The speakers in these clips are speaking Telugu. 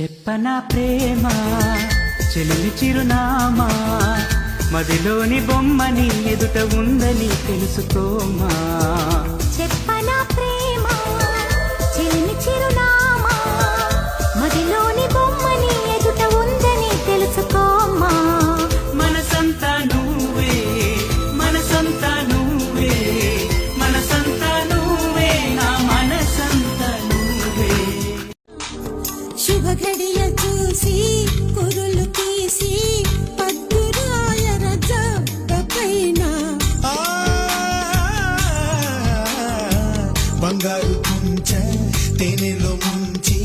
చెప్పనా ప్రేమ చెలిమి చిరునామా మదిలోని బొమ్మని ఎదుట ఉందని తెలుసుకోమా. చెప్పనా ప్రేమ చెలిమి చిరునామా మదిలోని బొమ్మని ఎదుట ఉందని తెలుసుకోమా. మనసంతా నువ్వే మనసంతా నువ్వే మనసంతా నువ్వే నా మనసంతా నువ్వే. శుభ ఘడియ చూసి కురులు తీసి పద్దురాయ రజపైన బంగారు కుంచ తేనెలో ముంచి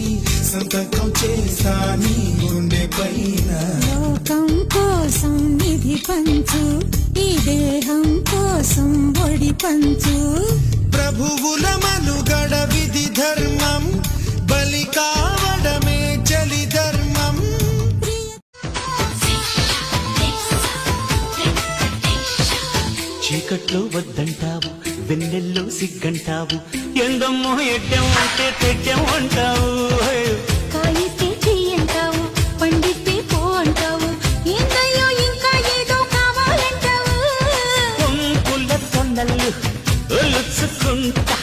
సంతకం చేస్తా నీ గుండె పైన. లోకం కోసం నిధి పంచు ఈ దేహం కోసం ఒడి పంచు. ప్రభువుల మనుగడ విధి ధర్మం బలి కావడమే చలి ధర్మం. చీకట్లో వద్దంటావు వెన్నెల్లో సిగ్గంటావు ఎందమ్మో ఎడ్డం అంటే తెడ్డం అంటావు. కాయితే చెయ్యంటావు పండితే పో అంటావు ఏందయ్యో ఇంకా ఏదో కావాలంటావు. పొంపుల తొన్నలు ఒలుచుకుంటా